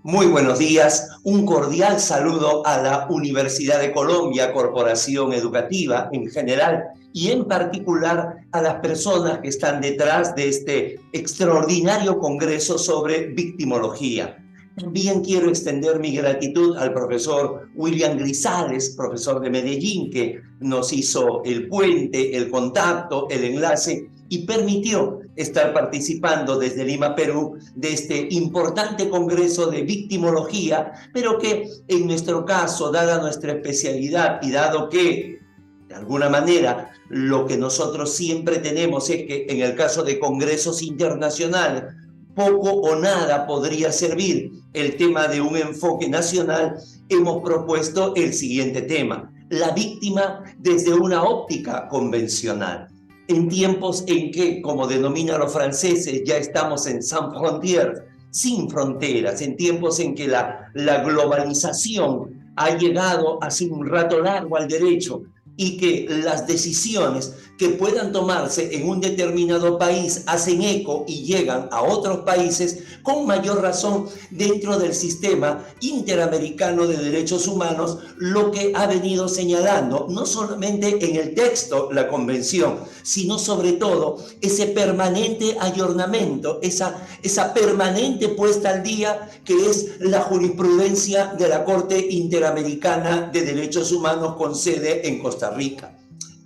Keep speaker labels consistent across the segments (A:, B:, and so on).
A: Muy buenos días, un cordial saludo a la Universidad de Colombia, Corporación Educativa en general y en particular a las personas que están detrás de este extraordinario congreso sobre victimología. También quiero extender mi gratitud al profesor William Grisales, profesor de Medellín, que nos hizo el puente, el contacto, el enlace y permitió estar participando desde Lima, Perú, de este importante congreso de victimología, pero que en nuestro caso, dada nuestra especialidad y dado que, de alguna manera, lo que nosotros siempre tenemos es que en el caso de congresos internacionales, poco o nada podría servir el tema de un enfoque nacional, hemos propuesto el siguiente tema: la víctima desde una óptica convencional. En tiempos en que, como denominan los franceses, ya estamos en sans frontières, sin fronteras, en tiempos en que la globalización ha llegado hace un rato largo al derecho y que las decisiones que puedan tomarse en un determinado país hacen eco y llegan a otros países, con mayor razón dentro del sistema interamericano de derechos humanos, lo que ha venido señalando no solamente en el texto la convención, sino sobre todo ese permanente ayornamiento, esa permanente puesta al día que es la jurisprudencia de la Corte Interamericana de Derechos Humanos con sede en Costa Rica.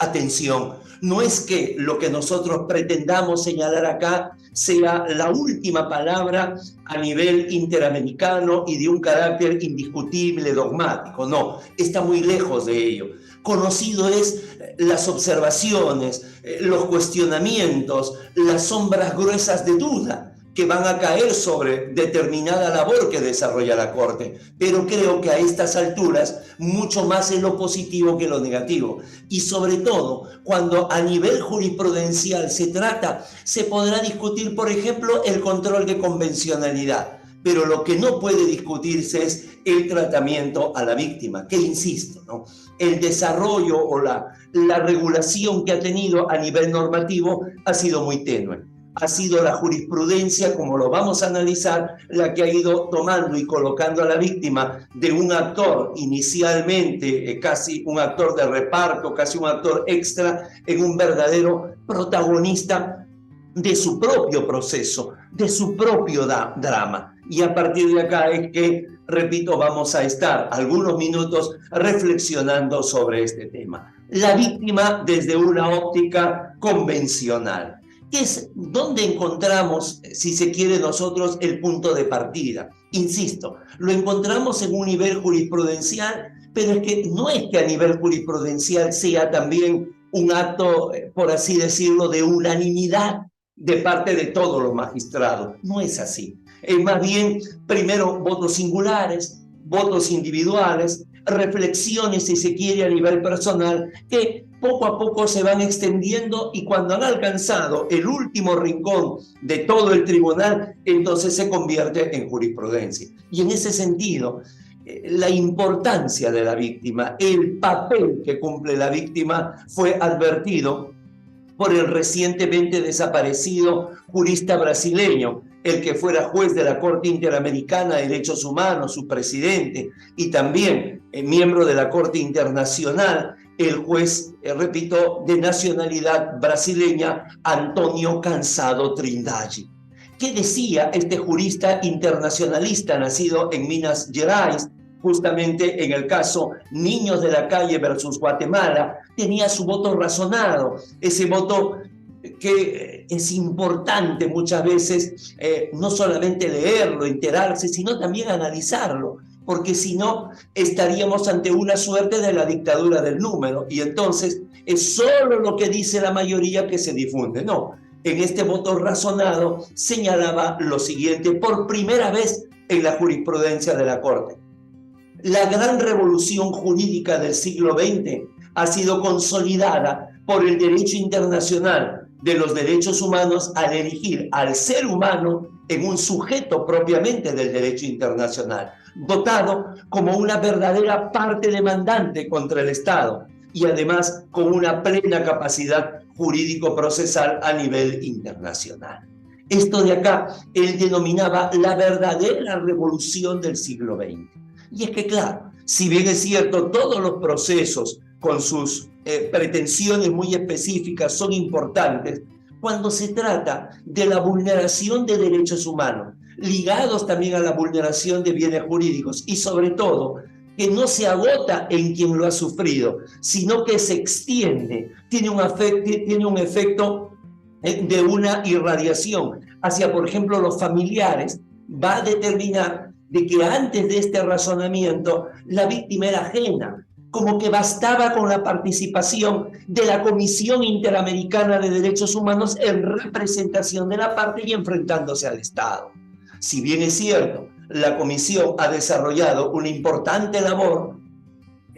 A: Atención, no es que lo que nosotros pretendamos señalar acá sea la última palabra a nivel interamericano y de un carácter indiscutible, dogmático, no, está muy lejos de ello. Conocido es las observaciones, los cuestionamientos, las sombras gruesas de duda que van a caer sobre determinada labor que desarrolla la Corte. Pero creo que a estas alturas mucho más es lo positivo que lo negativo. Y sobre todo, cuando a nivel jurisprudencial se podrá discutir, por ejemplo, el control de convencionalidad. Pero lo que no puede discutirse es el tratamiento a la víctima, que insisto, ¿no? El desarrollo o la regulación que ha tenido a nivel normativo ha sido muy tenue. Ha sido la jurisprudencia, como lo vamos a analizar, la que ha ido tomando y colocando a la víctima de un actor inicialmente casi un actor de reparto, casi un actor extra, en un verdadero protagonista de su propio proceso, de su propio drama. Y a partir de acá es que, repito, vamos a estar algunos minutos reflexionando sobre este tema. La víctima desde una óptica convencional. ¿Qué es donde encontramos, si se quiere nosotros, el punto de partida? Insisto, lo encontramos en un nivel jurisprudencial, pero es que no es que a nivel jurisprudencial sea también un acto, por así decirlo, de unanimidad de parte de todos los magistrados. No es así. Es más bien, primero, votos singulares, votos individuales, reflexiones, si se quiere, a nivel personal, que poco a poco se van extendiendo y cuando han alcanzado el último rincón de todo el tribunal, entonces se convierte en jurisprudencia. Y en ese sentido, la importancia de la víctima, el papel que cumple la víctima fue advertido por el recientemente desaparecido jurista brasileño, el que fuera juez de la Corte Interamericana de Derechos Humanos, su presidente, y también miembro de la Corte Internacional, el juez, repito, de nacionalidad brasileña, Antonio Cansado Trindade. ¿Qué decía este jurista internacionalista nacido en Minas Gerais? Justamente en el caso Niños de la Calle versus Guatemala, tenía su voto razonado, ese voto que es importante muchas veces no solamente leerlo, enterarse, sino también analizarlo, porque si no estaríamos ante una suerte de la dictadura del número y entonces es solo lo que dice la mayoría que se difunde. No, en este voto razonado señalaba lo siguiente por primera vez en la jurisprudencia de la Corte: la gran revolución jurídica del siglo XX ha sido consolidada por el derecho internacional de los derechos humanos al erigir al ser humano en un sujeto propiamente del derecho internacional, dotado como una verdadera parte demandante contra el Estado y además con una plena capacidad jurídico-procesal a nivel internacional. Esto de acá él denominaba la verdadera revolución del siglo XX. Y es que, claro, si bien es cierto, todos los procesos con sus pretensiones muy específicas son importantes, cuando se trata de la vulneración de derechos humanos, ligados también a la vulneración de bienes jurídicos y sobre todo que no se agota en quien lo ha sufrido, sino que se extiende, tiene un efecto de una irradiación hacia, por ejemplo, los familiares, va a determinar de que antes de este razonamiento la víctima era ajena, como que bastaba con la participación de la Comisión Interamericana de Derechos Humanos en representación de la parte y enfrentándose al Estado. Si bien es cierto, la Comisión ha desarrollado una importante labor,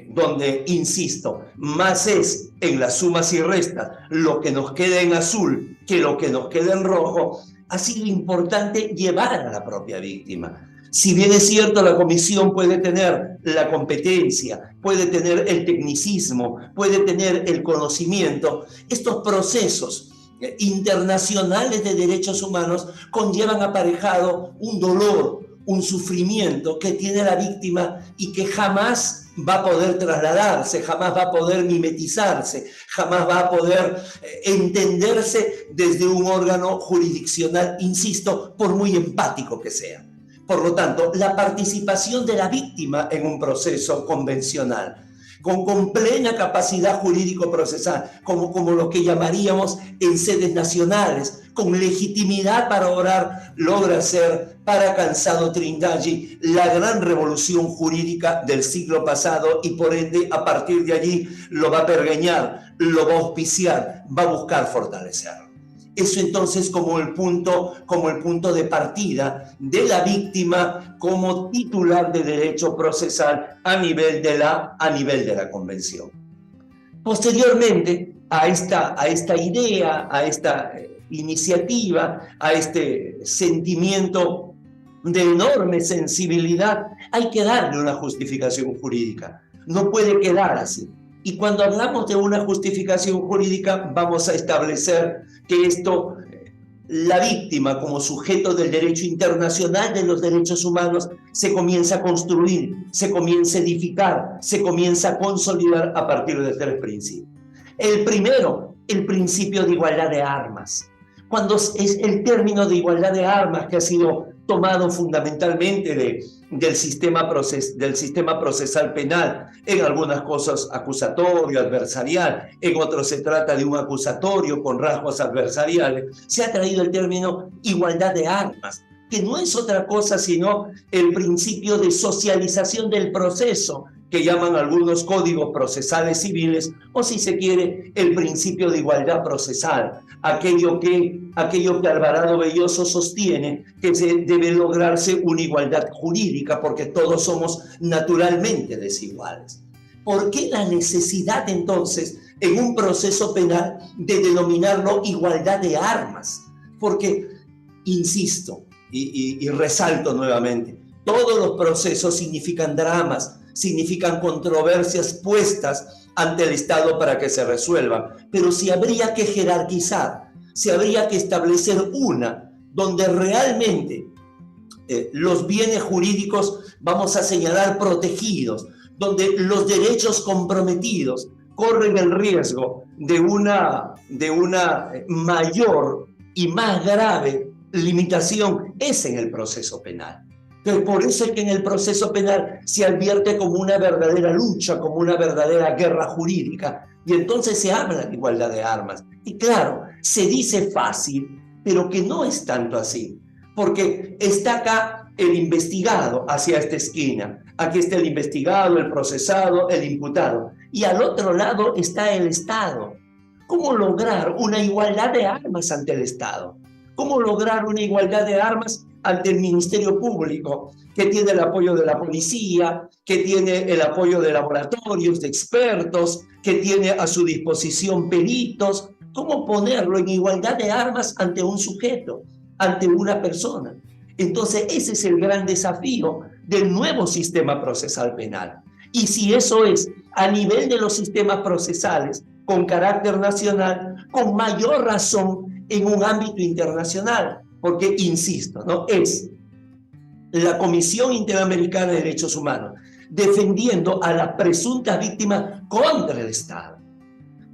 A: donde, insisto, más es en las sumas y restas lo que nos queda en azul que lo que nos queda en rojo, ha sido importante llevar a la propia víctima. Si bien es cierto, la comisión puede tener la competencia, puede tener el tecnicismo, puede tener el conocimiento, estos procesos internacionales de derechos humanos conllevan aparejado un dolor, un sufrimiento que tiene la víctima y que jamás va a poder trasladarse, jamás va a poder mimetizarse, jamás va a poder entenderse desde un órgano jurisdiccional, insisto, por muy empático que sea. Por lo tanto, la participación de la víctima en un proceso convencional, con plena capacidad jurídico-procesal, como lo que llamaríamos en sedes nacionales, con legitimidad para obrar, logra ser para Cansado Trindade la gran revolución jurídica del siglo pasado y por ende a partir de allí lo va a pergeñar, lo va a auspiciar, va a buscar fortalecerlo. Eso entonces como el punto de partida de la víctima como titular de derecho procesal a nivel de la Convención. Posteriormente a esta idea, a esta iniciativa, a este sentimiento de enorme sensibilidad, hay que darle una justificación jurídica. No puede quedar así. Y cuando hablamos de una justificación jurídica, vamos a establecer que esto, la víctima como sujeto del derecho internacional de los derechos humanos, se comienza a construir, se comienza a edificar, se comienza a consolidar a partir de 3 principios. El primero, el principio de igualdad de armas. Cuando es el término de igualdad de armas que ha sido tomado fundamentalmente del sistema procesal penal, en algunas cosas acusatorio, adversarial, en otros se trata de un acusatorio con rasgos adversariales, se ha traído el término igualdad de armas, que no es otra cosa sino el principio de socialización del proceso, que llaman algunos códigos procesales civiles, o si se quiere, el principio de igualdad procesal, aquello que Alvarado Belloso sostiene que debe lograrse una igualdad jurídica porque todos somos naturalmente desiguales. ¿Por qué la necesidad entonces en un proceso penal de denominarlo igualdad de armas? Porque, insisto y resalto nuevamente, todos los procesos significan dramas, significan controversias puestas ante el Estado para que se resuelvan, pero si habría que jerarquizar, si habría que establecer una donde realmente los bienes jurídicos, vamos a señalar, protegidos, donde los derechos comprometidos corren el riesgo de una mayor y más grave limitación, es en el proceso penal. Entonces, por eso es que en el proceso penal se advierte como una verdadera lucha, como una verdadera guerra jurídica, y entonces se habla de igualdad de armas. Y claro, se dice fácil, pero que no es tanto así, porque está acá el investigado hacia esta esquina, aquí está el investigado, el procesado, el imputado, y al otro lado está el Estado. ¿Cómo lograr una igualdad de armas ante el Estado? ¿Cómo lograr una igualdad de armas ante el Ministerio Público, que tiene el apoyo de la policía, que tiene el apoyo de laboratorios, de expertos, que tiene a su disposición peritos? ¿Cómo ponerlo en igualdad de armas ante un sujeto, ante una persona? Entonces, ese es el gran desafío del nuevo sistema procesal penal. Y si eso es a nivel de los sistemas procesales con carácter nacional, con mayor razón en un ámbito internacional, porque, insisto, ¿no? Es la Comisión Interamericana de Derechos Humanos defendiendo a las presuntas víctimas contra el Estado.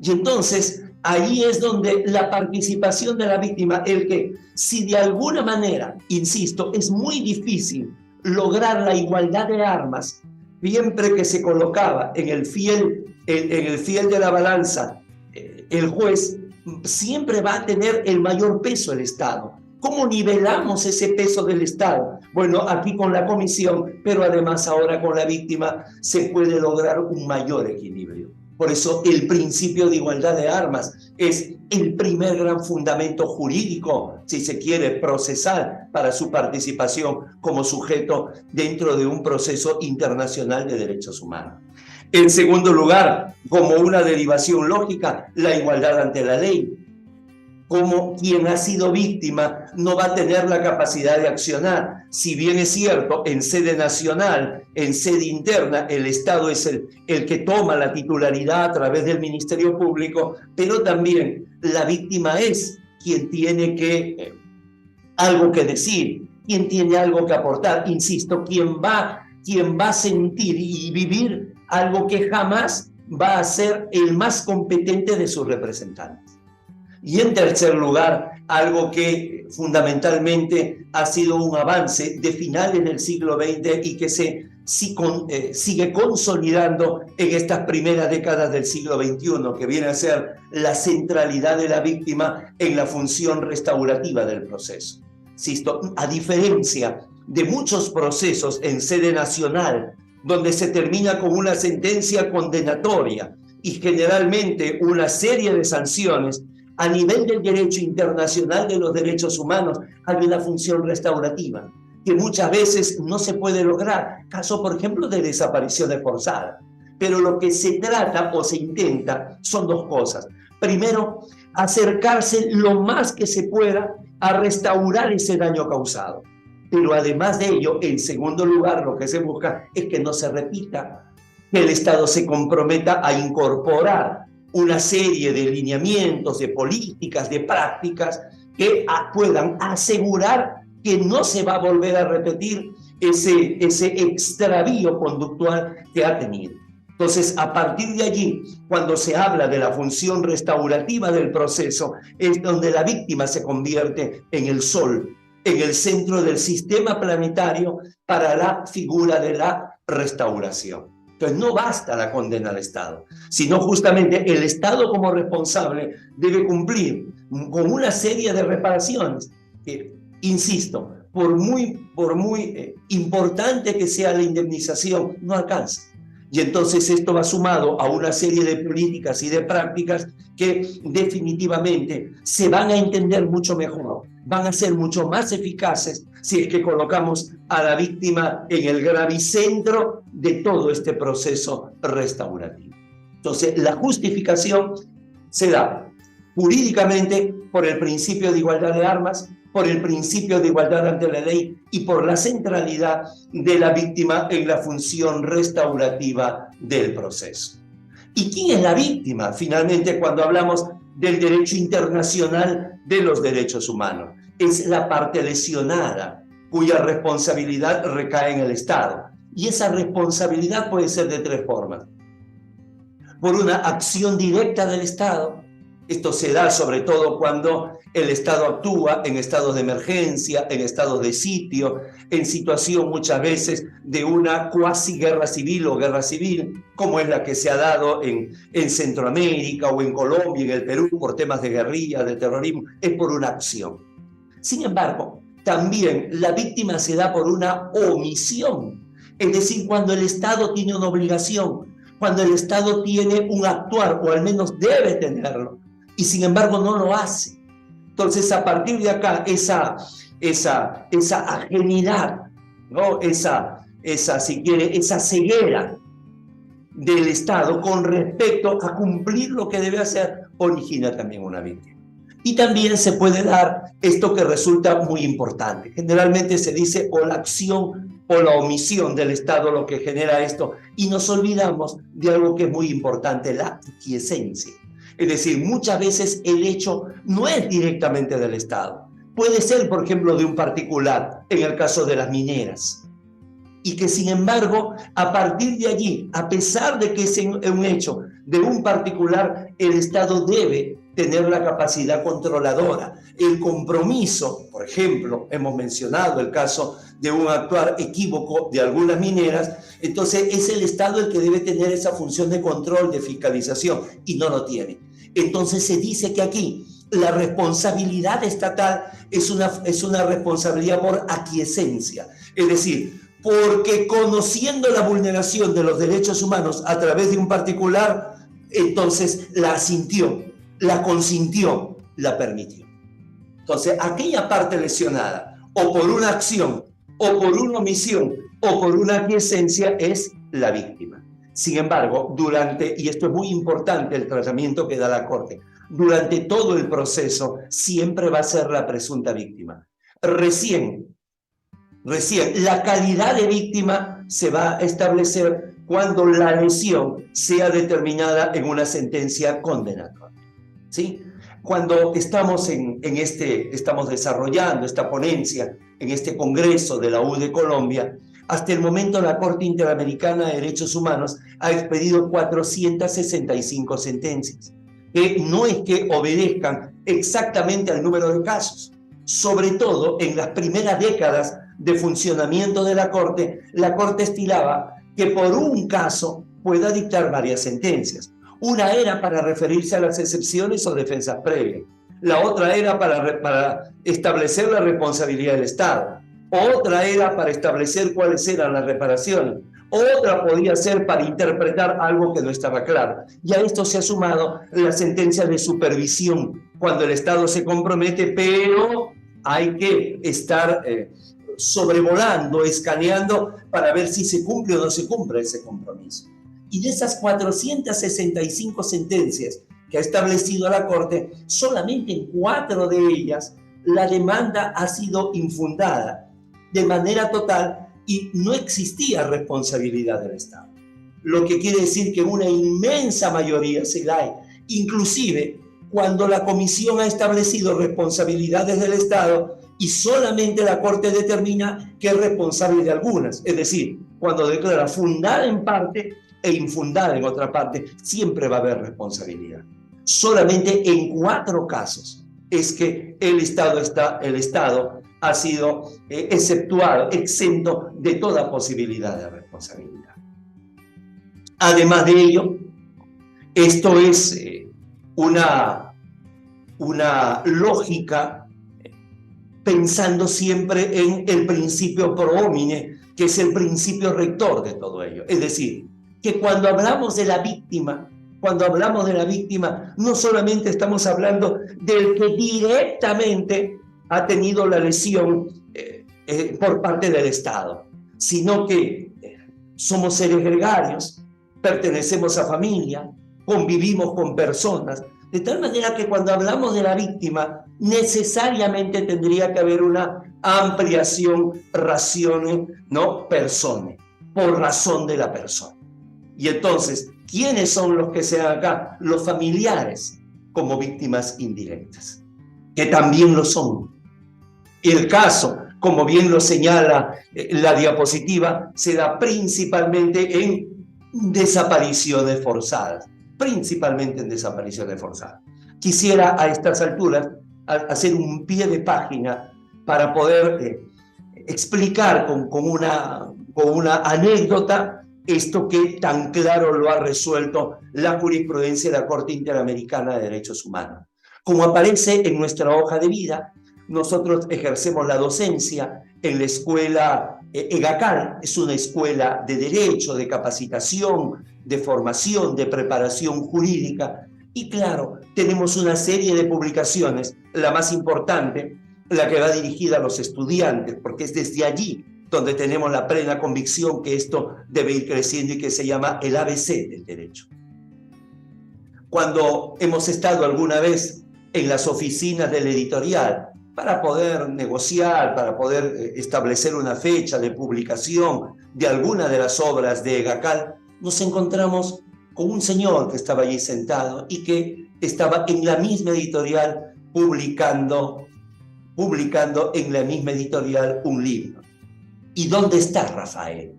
A: Y entonces, ahí es donde la participación de la víctima, el que, si de alguna manera, insisto, es muy difícil lograr la igualdad de armas, siempre que se colocaba en el fiel de la balanza, el juez, siempre va a tener el mayor peso el Estado. ¿Cómo nivelamos ese peso del Estado? Bueno, aquí con la comisión, pero además ahora con la víctima se puede lograr un mayor equilibrio. Por eso el principio de igualdad de armas es el primer gran fundamento jurídico, si se quiere, procesal para su participación como sujeto dentro de un proceso internacional de derechos humanos. En segundo lugar, como una derivación lógica, la igualdad ante la ley. Como quien ha sido víctima no va a tener la capacidad de accionar. Si bien es cierto, en sede nacional, en sede interna, el Estado es el que toma la titularidad a través del Ministerio Público, pero también la víctima es quien tiene algo que decir, quien tiene algo que aportar. Insisto, quien va a sentir y vivir algo que jamás va a ser el más competente de sus representantes. Y en tercer lugar, algo que fundamentalmente ha sido un avance de finales del siglo XX y que sigue consolidando en estas primeras décadas del siglo XXI, que viene a ser la centralidad de la víctima en la función restaurativa del proceso. Insisto, a diferencia de muchos procesos en sede nacional, donde se termina con una sentencia condenatoria y generalmente una serie de sanciones, a nivel del derecho internacional de los derechos humanos hay una función restaurativa que muchas veces no se puede lograr. Caso, por ejemplo, de desapariciones forzadas. Pero lo que se trata o se intenta son dos cosas. Primero, acercarse lo más que se pueda a restaurar ese daño causado. Pero además de ello, en segundo lugar, lo que se busca es que no se repita, que el Estado se comprometa a incorporar una serie de lineamientos, de políticas, de prácticas que puedan asegurar que no se va a volver a repetir ese extravío conductual que ha tenido. Entonces, a partir de allí, cuando se habla de la función restaurativa del proceso, es donde la víctima se convierte en el sol, en el centro del sistema planetario para la figura de la restauración. Entonces no basta la condena al Estado, sino justamente el Estado como responsable debe cumplir con una serie de reparaciones que, insisto, por muy importante que sea la indemnización, no alcanza. Y entonces esto va sumado a una serie de políticas y de prácticas que definitivamente se van a entender mucho mejor, van a ser mucho más eficaces si es que colocamos a la víctima en el gravicentro de todo este proceso restaurativo. Entonces, la justificación se da jurídicamente por el principio de igualdad de armas, por el principio de igualdad ante la ley y por la centralidad de la víctima en la función restaurativa del proceso. ¿Y quién es la víctima? Finalmente, cuando hablamos del derecho internacional de los derechos humanos, es la parte lesionada, cuya responsabilidad recae en el Estado. Y esa responsabilidad puede ser de tres formas. Por una acción directa del Estado. Esto se da sobre todo cuando el Estado actúa en estados de emergencia, en estados de sitio, en situación muchas veces de una cuasi guerra civil o guerra civil, como es la que se ha dado en Centroamérica o en Colombia, en el Perú, por temas de guerrilla, de terrorismo, es por una acción. Sin embargo, también la víctima se da por una omisión, es decir, cuando el Estado tiene una obligación, cuando el Estado tiene un actuar, o al menos debe tenerlo, y sin embargo no lo hace. Entonces, a partir de acá, esa ajenidad, ¿no? Si quiere, esa ceguera del Estado con respecto a cumplir lo que debe hacer, origina también una víctima. Y también se puede dar esto que resulta muy importante. Generalmente se dice o la acción o la omisión del Estado lo que genera esto, y nos olvidamos de algo que es muy importante, la aquiescencia. Es decir, muchas veces el hecho no es directamente del Estado. Puede ser, por ejemplo, de un particular, en el caso de las mineras. Y que, sin embargo, a partir de allí, a pesar de que es un hecho de un particular, el Estado debe tener la capacidad controladora, el compromiso. Por ejemplo, hemos mencionado el caso de un actuar equívoco de algunas mineras. Entonces es el Estado el que debe tener esa función de control, de fiscalización, y no lo tiene. Entonces se dice que aquí la responsabilidad estatal es una responsabilidad por aquiescencia, es decir, porque conociendo la vulneración de los derechos humanos a través de un particular, entonces la asintió, la consintió, la permitió. Entonces, aquella parte lesionada, o por una acción, o por una omisión, o por una aquiescencia, es la víctima. Sin embargo, y esto es muy importante el tratamiento que da la Corte, durante todo el proceso siempre va a ser la presunta víctima. Recién, la calidad de víctima se va a establecer cuando la lesión sea determinada en una sentencia condenatoria, ¿sí? Cuando estamos estamos desarrollando esta ponencia en este Congreso de la U de Colombia, hasta el momento la Corte Interamericana de Derechos Humanos ha expedido 465 sentencias, que no es que obedezcan exactamente al número de casos. Sobre todo en las primeras décadas de funcionamiento de la Corte estilaba que por un caso pueda dictar varias sentencias. Una era para referirse a las excepciones o defensas previas. La otra era para establecer la responsabilidad del Estado. Otra era para establecer cuáles eran las reparaciones. Otra podía ser para interpretar algo que no estaba claro. Y a esto se ha sumado la sentencia de supervisión, cuando el Estado se compromete, pero hay que estar sobrevolando, escaneando para ver si se cumple o no se cumple ese compromiso. Y de esas 465 sentencias que ha establecido la Corte, solamente en 4 de ellas la demanda ha sido infundada de manera total y no existía responsabilidad del Estado. Lo que quiere decir que una inmensa mayoría se la hay. Inclusive cuando la Comisión ha establecido responsabilidades del Estado y solamente la Corte determina que es responsable de algunas. Es decir, cuando declara fundada en parte e infundada en otra parte, siempre va a haber responsabilidad. Solamente en 4 casos es que el Estado ha sido exceptuado, exento de toda posibilidad de responsabilidad. Además de ello, esto es una lógica pensando siempre en el principio pro homine, que es el principio rector de todo ello. Es decir, que cuando hablamos de la víctima, no solamente estamos hablando del que directamente ha tenido la lesión por parte del Estado, sino que somos seres gregarios, pertenecemos a familia, convivimos con personas, de tal manera que cuando hablamos de la víctima, necesariamente tendría que haber una ampliación ratione, ¿no? Persone, por razón de la persona. Y entonces, ¿quiénes son los que se dan acá? Los familiares como víctimas indirectas, que también lo son. El caso, como bien lo señala la diapositiva, se da principalmente en desapariciones forzadas. Quisiera a estas alturas hacer un pie de página para poder explicar con una anécdota esto que tan claro lo ha resuelto la jurisprudencia de la Corte Interamericana de Derechos Humanos. Como aparece en nuestra hoja de vida, nosotros ejercemos la docencia en la escuela EGACAL, es una escuela de derecho, de capacitación, de formación, de preparación jurídica, y claro, tenemos una serie de publicaciones, la más importante, la que va dirigida a los estudiantes, porque es desde allí donde tenemos la plena convicción que esto debe ir creciendo y que se llama el ABC del derecho. Cuando hemos estado alguna vez en las oficinas del editorial para poder negociar, para poder establecer una fecha de publicación de alguna de las obras de Gacal, nos encontramos con un señor que estaba allí sentado y que estaba en la misma editorial publicando en la misma editorial un libro. ¿Y dónde está Rafael?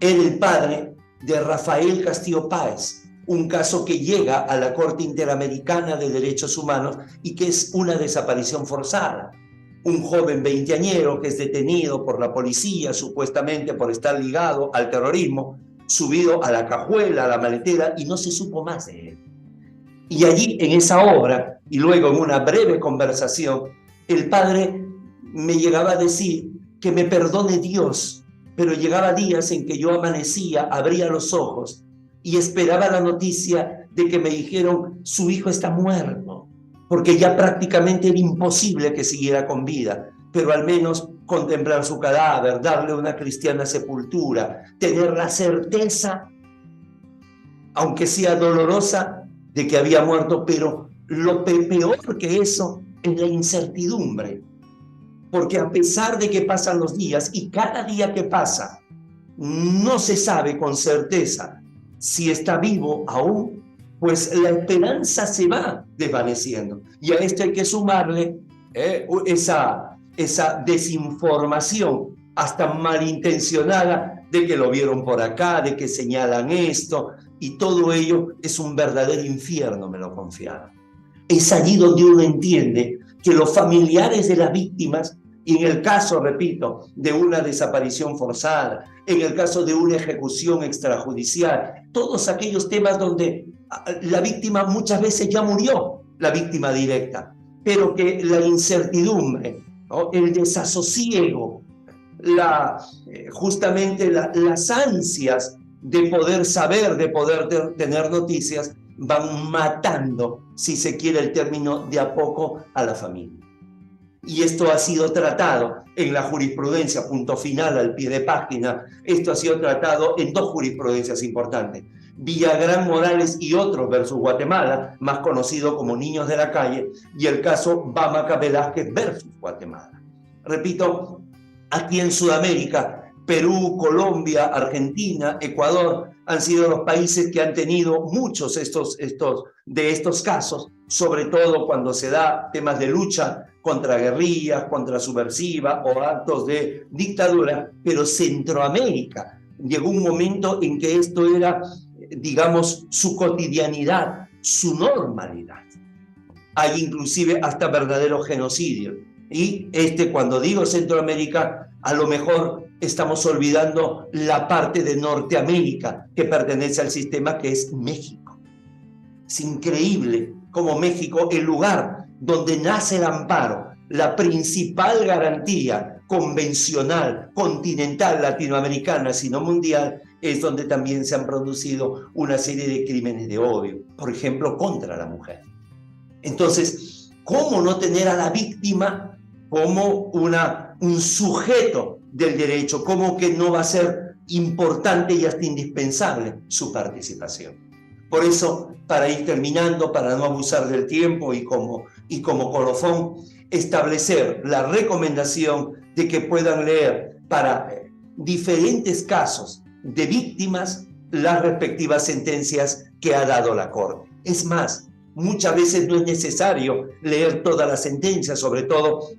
A: Era el padre de Rafael Castillo Páez, un caso que llega a la Corte Interamericana de Derechos Humanos y que es una desaparición forzada. Un joven veinteañero que es detenido por la policía, supuestamente por estar ligado al terrorismo, subido a la cajuela, a la maletera, y no se supo más de él. Y allí, en esa obra, y luego en una breve conversación, el padre me llegaba a decir que me perdone Dios, pero llegaba días en que yo amanecía, abría los ojos y esperaba la noticia de que me dijeron: su hijo está muerto, porque ya prácticamente era imposible que siguiera con vida, pero al menos contemplar su cadáver, darle una cristiana sepultura, tener la certeza, aunque sea dolorosa, de que había muerto. Pero lo peor que eso es la incertidumbre, porque a pesar de que pasan los días y cada día que pasa no se sabe con certeza si está vivo aún, pues la esperanza se va desvaneciendo. Y a esto hay que sumarle esa desinformación, hasta malintencionada, de que lo vieron por acá, de que señalan esto, y todo ello es un verdadero infierno, me lo confiaron. Es allí donde uno entiende que los familiares de las víctimas, y en el caso, repito, de una desaparición forzada, en el caso de una ejecución extrajudicial, todos aquellos temas donde la víctima muchas veces ya murió, la víctima directa, pero que la incertidumbre, ¿no?, el desasosiego, justamente las ansias de poder saber, de poder tener noticias, van matando, si se quiere el término, de a poco a la familia. Y esto ha sido tratado en la jurisprudencia, punto final al pie de página. Esto ha sido tratado en dos jurisprudencias importantes: Villagrán Morales y otros versus Guatemala, más conocido como Niños de la Calle, y el caso Bamaca Velázquez versus Guatemala. Repito, aquí en Sudamérica, Perú, Colombia, Argentina, Ecuador han sido los países que han tenido muchos de estos casos, sobre todo cuando se da temas de lucha contra guerrillas, contra subversiva o actos de dictadura. Pero Centroamérica llegó un momento en que esto era, digamos, su cotidianidad, su normalidad. Hay inclusive hasta verdadero genocidio. Y cuando digo Centroamérica, a lo mejor estamos olvidando la parte de Norteamérica que pertenece al sistema, que es México. Es increíble cómo México, el lugar donde nace el amparo, la principal garantía convencional, continental, latinoamericana, sino mundial, es donde también se han producido una serie de crímenes de odio, por ejemplo, contra la mujer. Entonces, ¿cómo no tener a la víctima como un sujeto del derecho? ¿Cómo que no va a ser importante y hasta indispensable su participación? Por eso, para ir terminando, para no abusar del tiempo y como colofón, establecer la recomendación de que puedan leer para diferentes casos de víctimas las respectivas sentencias que ha dado la Corte. Es más, muchas veces no es necesario leer todas las sentencias, sobre todo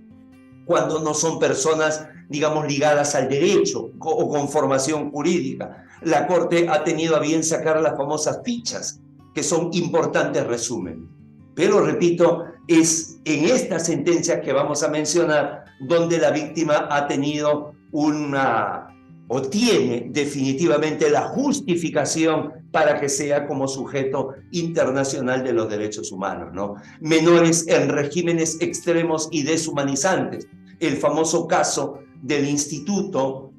A: cuando no son personas, digamos, ligadas al derecho o con formación jurídica. La Corte ha tenido a bien sacar las famosas fichas, que son importantes resúmenes. Pero, repito, es en estas sentencias que vamos a mencionar donde la víctima ha tenido o tiene definitivamente la justificación para que sea como sujeto internacional de los derechos humanos, ¿no? Menores en regímenes extremos y deshumanizantes. El famoso caso del Instituto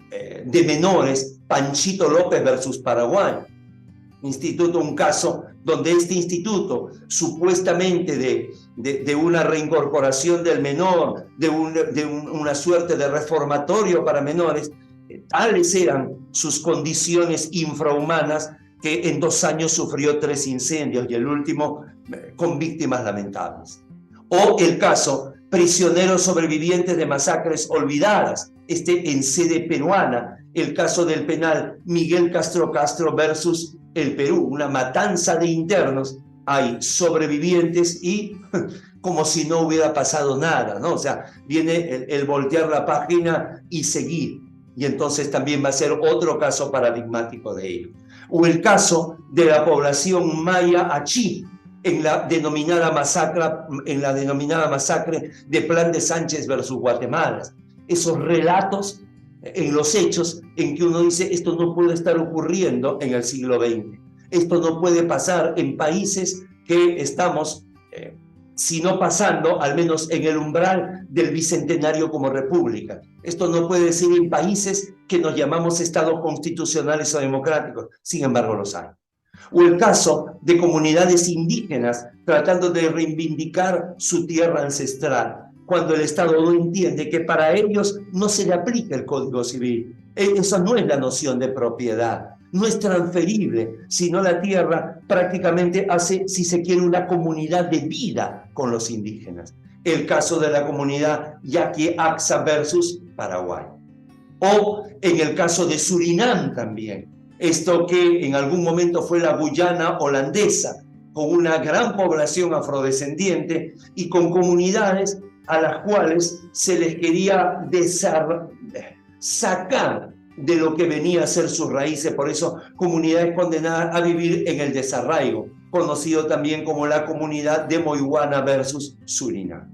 A: de Menores Panchito López versus Paraguay. Un caso donde este instituto, supuestamente de una reincorporación del menor, de una suerte de reformatorio para menores, tales eran sus condiciones infrahumanas que en 2 años sufrió 3 incendios y el último con víctimas lamentables. O el caso prisioneros sobrevivientes de masacres olvidadas, en sede peruana, el caso del penal Miguel Castro Castro versus el Perú, una matanza de internos, hay sobrevivientes y como si no hubiera pasado nada, ¿no? O sea, viene el voltear la página y seguir, y entonces también va a ser otro caso paradigmático de ello. O el caso de la población maya achí, en la denominada masacre de Plan de Sánchez versus Guatemala. Esos relatos en los hechos en que uno dice, esto no puede estar ocurriendo en el siglo XX. Esto no puede pasar en países que estamos, si no pasando, al menos en el umbral del bicentenario como república. Esto no puede ser en países que nos llamamos estados constitucionales o democráticos. Sin embargo, los hay. O el caso de comunidades indígenas tratando de reivindicar su tierra ancestral, cuando el Estado no entiende que para ellos no se le aplica el Código Civil. Esa no es la noción de propiedad, no es transferible, sino la tierra prácticamente hace, si se quiere, una comunidad de vida con los indígenas. El caso de la comunidad Yaqui-Axa versus Paraguay. O en el caso de Surinam también, esto que en algún momento fue la Guyana holandesa, con una gran población afrodescendiente y con comunidades a las cuales se les quería sacar de lo que venía a ser sus raíces, por eso comunidades condenadas a vivir en el desarraigo, conocido también como la comunidad de Moiguana versus Surinam.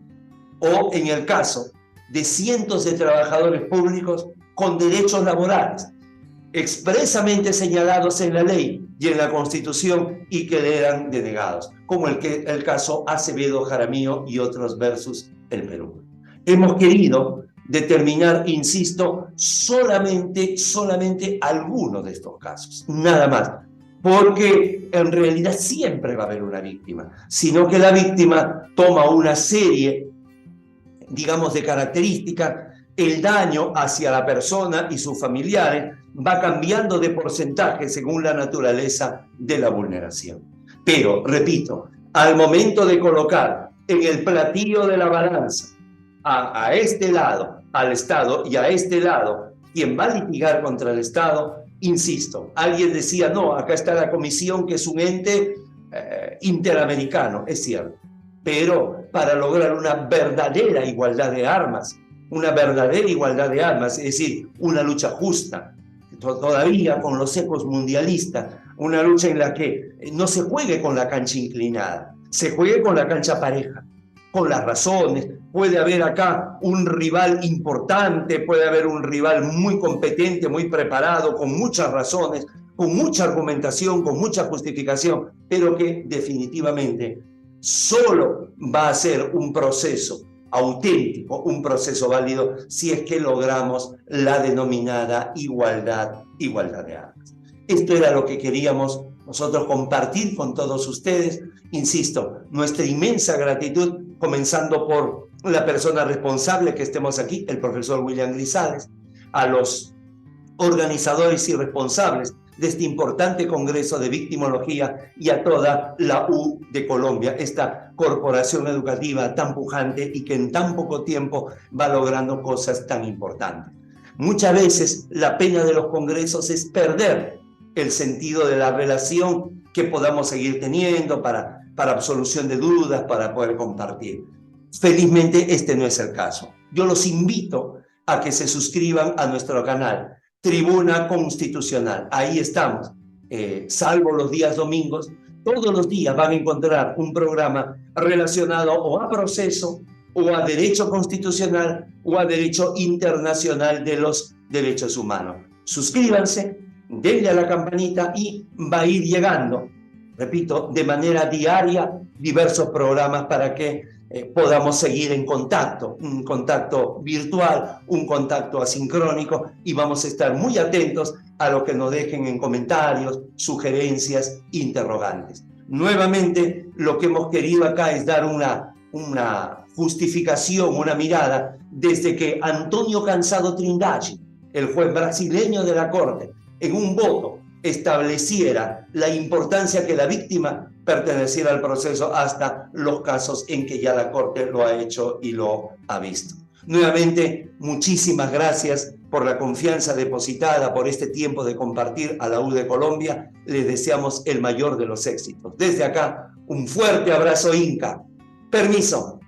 A: O en el caso de cientos de trabajadores públicos con derechos laborales, expresamente señalados en la ley y en la Constitución y que le eran denegados, como el caso Acevedo, Jaramillo y otros versus el Perú. Hemos querido determinar, insisto, solamente algunos de estos casos, nada más, porque en realidad siempre va a haber una víctima, sino que la víctima toma una serie, digamos, de características. El daño hacia la persona y sus familiares va cambiando de porcentaje según la naturaleza de la vulneración. Pero, repito, al momento de colocar en el platillo de la balanza a este lado, al Estado, y a este lado, quien va a litigar contra el Estado, insisto, alguien decía, no, acá está la comisión que es un ente interamericano, es cierto, pero para lograr una verdadera igualdad de armas, es decir, una lucha justa, todavía con los ecos mundialistas, una lucha en la que no se juegue con la cancha inclinada, se juegue con la cancha pareja, con las razones. Puede haber acá un rival importante, puede haber un rival muy competente, muy preparado, con muchas razones, con mucha argumentación, con mucha justificación, pero que definitivamente solo va a ser un proceso auténtico, un proceso válido, si es que logramos la denominada igualdad de armas. Esto era lo que queríamos nosotros compartir con todos ustedes. Insisto, nuestra inmensa gratitud, comenzando por la persona responsable que estemos aquí, el profesor William Grisales, a los organizadores y responsables de este importante congreso de victimología y a toda la U de Colombia, esta corporación educativa tan pujante y que en tan poco tiempo va logrando cosas tan importantes. Muchas veces la pena de los congresos es perder el sentido de la relación que podamos seguir teniendo para absolución de dudas, para poder compartir. Felizmente este no es el caso. Yo los invito a que se suscriban a nuestro canal Tribuna Constitucional. Ahí estamos, salvo los días domingos, todos los días van a encontrar un programa relacionado o a proceso, o a derecho constitucional, o a derecho internacional de los derechos humanos. Suscríbanse, denle a la campanita y va a ir llegando, repito, de manera diaria, diversos programas para que podamos seguir en contacto, un contacto virtual, un contacto asincrónico, y vamos a estar muy atentos a lo que nos dejen en comentarios, sugerencias, interrogantes. Nuevamente, lo que hemos querido acá es dar una justificación, una mirada, desde que Antonio Cansado Trindade, el juez brasileño de la Corte, en un voto estableciera la importancia que la víctima pertenecer al proceso hasta los casos en que ya la Corte lo ha hecho y lo ha visto. Nuevamente, muchísimas gracias por la confianza depositada, por este tiempo de compartir a la U de Colombia. Les deseamos el mayor de los éxitos. Desde acá, un fuerte abrazo Inca. Permiso.